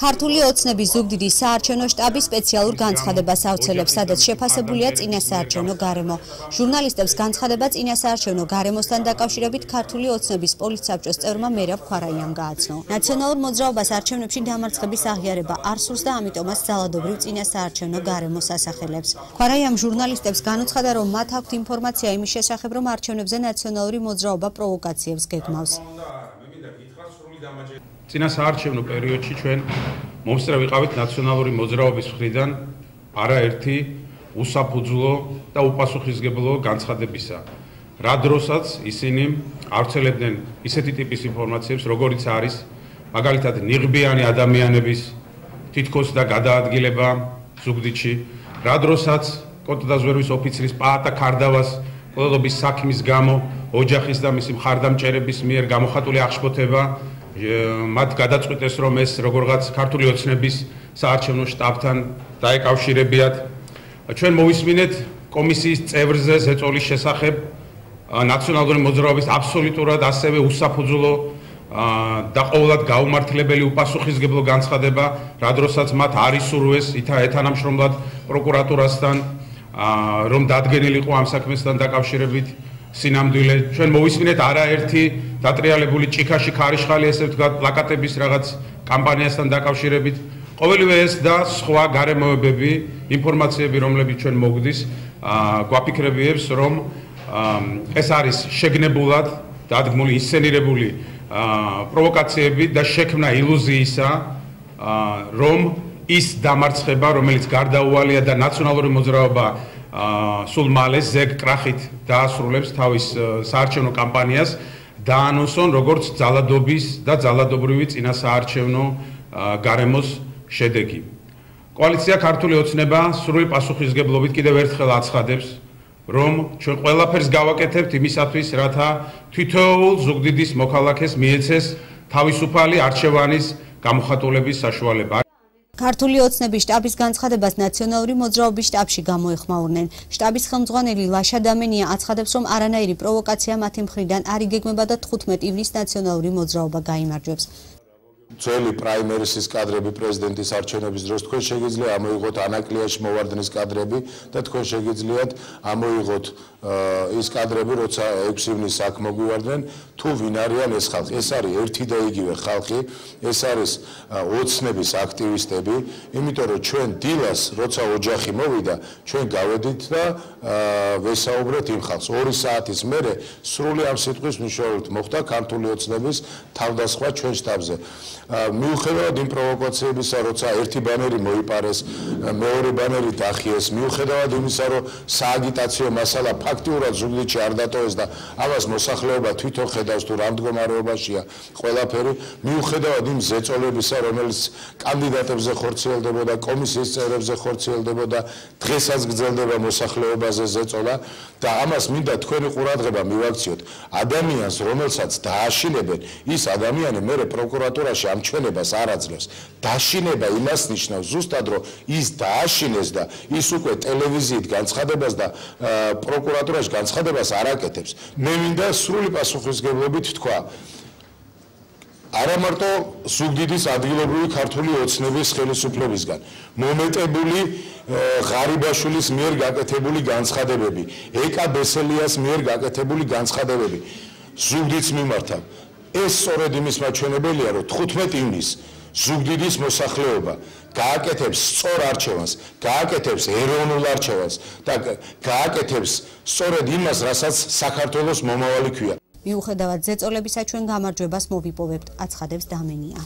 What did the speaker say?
ქართული ოცნების ზუგდიდის საარჩევნო შტაბი სპეციალურ განცხადებას ავრცელებს, სადაც შეფასებულია წინასაარჩევნო გარემო. ჟურნალისტებს განცხადება წინასაარჩევნო გარემოსთან დაკავშირებით ქართული ოცნების პოლიტსაბჭოს წევრმა მერაბ ქვარაიამ გააცნო. ნაციონალურ მოძრაობას არჩევნებში დამარცხების აღიარება არ სურს და ამიტომაც ძალადობრივ წინასაარჩევნო გარემოს ასახელებს. ქვარაიამ ჟურნალისტებს განუცხადა, რომ მათ აქვთ ინფორმაცია იმის შესახებ, რომ არჩევნებზე ნაციონალური მოძრაობა პროვოკაციებს გეგმავს. წინასაარჩევნო პერიოდში ჩვენ მომსწრე ვიყავით ნაციონალური მოძრაობის მხრიდან არაერთი უსაფუძვლო და უპასუხისმგებლო განცხადებისა. რა დროსაც ისინი ავრცელებდნენ ისეთი ტიპის ინფორმაციებს, როგორიც არის მაგალითად ნიღბიანი ადამიანების თითქოს და გადაადგილება ზუგდიდში, რა დროსაც კოტდაზვერვის ოფიცრის პაატა ქარდავას ყოლობის საქმის გამო ოჯახის და მისი მხარდამჭერების მიერ გამოხატული აღშფოთება მათ გადაწყვიტეს, რომ ეს როგორღაც ქართული ოცნების საარჩევნო შტაბთან დაეკავშირებიათ. ჩვენ მოვისმინეთ კომისიის წევრზე ზეწოლის შესახებ ნაციონალური მოძრაობის აბსოლუტურად ასევე უსაფუძვლო და ყოველად გაუმართლებელი უპასუხისმგებლო განცხადება, რა დროსაც მათ არ ისურვეს ეთანამშრომლად პროკურატურასთან, რომ დადგენილიყო ამ საქმესთან დაკავშირებით სინამდვილე. ჩვენ მოვისმინეთ არაერთი დატრიალებული ჭიქაში ქარიშხალი, ესე ვთქვათ, პლაკატების რაღაც კამპანიასთან დაკავშირებით. ყოველივე ეს და სხვა გარემოებები, ინფორმაციები, რომლებიც ჩვენ მოგდის, გვაფიქრებიებს, რომ ეს არის შეგნებულად დადგმული, ინსცენირებული პროვოკაციები და შექმნა ილუზიისა, რომ ის დამარცხება, რომელიც გარდაუვალია და ნაციონალური მოძრაობა სულ მალე ზეგ კრახით დაასრულებს თავის საარჩევნო კამპანიას, დაანონსონ როგორც ძალადობის და ძალადობრივი წინასაარჩევნო გარემოს შედეგი. კოალიცია ქართული ოცნება სრული პასუხისმგებლობით კიდევ ერთხელ აცხადებს, რომ ჩვენ ყველაფერს გავაკეთებთ იმისათვის, რათა თითოეულ ზუგდიდის მოქალაქეს მიეცეს თავისუფალი არჩევანის გამოხატულების საშუალება. ქართული ოცნების შტაბის განცხადებას ნაციონალური მოძრაობის შტაბში გამოეხმაურნენ. შტაბის ხელმძღვანელი ლაშა დამენია აცხადებს, რომ არანაირი პროვოკაცია მათი მხრიდან არ იგეგმება და 15 ივნისს ნაციონალური მოძრაობა გაიმარჯვებს. ძველი პრაიმერისის კადრები პრეზიდენტის არჩევნების დროს თქვენ შეგიძლიათ ამოიღოთ ანაკლიაში მოვარდნის კადრები და თქვენ შეგიძლიათ ამოიღოთ ის კადრები, როცა 6 ივნისს აქ მოგვივარდნენ, თუ ვინ არიან ეს ხალხი. ეს არის ერთი და იგივე ხალხი, ეს არის ოცნების აქტივისტები, იმიტომ რომ ჩვენ დილას, როცა ოჯახი მოვიდა, ჩვენ გავედით და ვესაუბრეთ იმ ხალხს. 2 საათის მერე სრული ამ სიტყვის მნიშვნელობით მოხდა ქართული ოცნების თავდასხმა ჩვენ შტაბზე. მიუხედავად იმ პროვოკაციებისა, როცა ერთი ბანერი მოიპარეს, მეორე ბანერი დახიეს, მიუხედავად იმისა, რომ სააგიტაციო მასალა ფაქტიურად ზუგდიდში არ დატოვეს და ამას მოსახლეობა თვითონ ხედავს თუ რა მდგომარეობაშია ყველაფერი, მიუხედავად იმ ზეწოლებისა, რომელიც კანდიდატებზე ხორციელდებოდა, კომისიის წევრებზე ხორციელდებოდა, დღესაც გრძელდება მოსახლეობაზე ზეწოლა და ამას მინდა თქვენი ყურადღება მივაქციოთ. ადამიანს, რომელსაც დააშინებენ, ის ადამიანი მერე პროკურატურაში ამ ჩვენებას არ აძლევს. დაშინება იმას ნიშნავს ზუსტად, რომ ის დააშინეს და ის უკვე ტელევიზიით განცხადებას და პროკურატურაში განცხადებას არ აკეთებს. მე მინდა სრული პასუხისმგებლობით თქვა, არა მარტო ზუგდიდის ადგილობრივი ქართული ოცნების ხელისუფლებისგან, მომეტებული ღარიბაშვილის მიერ გაკეთებული განცხადებები, ეკა ბესელიას მიერ გაკეთებული განცხადებები ზუგდიდს მიმართავ. ეს სწორედ იმის მაჩვენებელია, რომ 15 ივნისს ზუგდიდის მოსახლეობა გააკეთებს სწორ არჩევანს, გააკეთებს ეროვნულ არჩევანს და გააკეთებს სწორედ იმას, რასაც საქართველოს მომავალი ქვია. მიუხედავად ზეწოლებისა, ჩვენ გამარჯვებას მოვიპოვებთ, აცხადებს დამენია.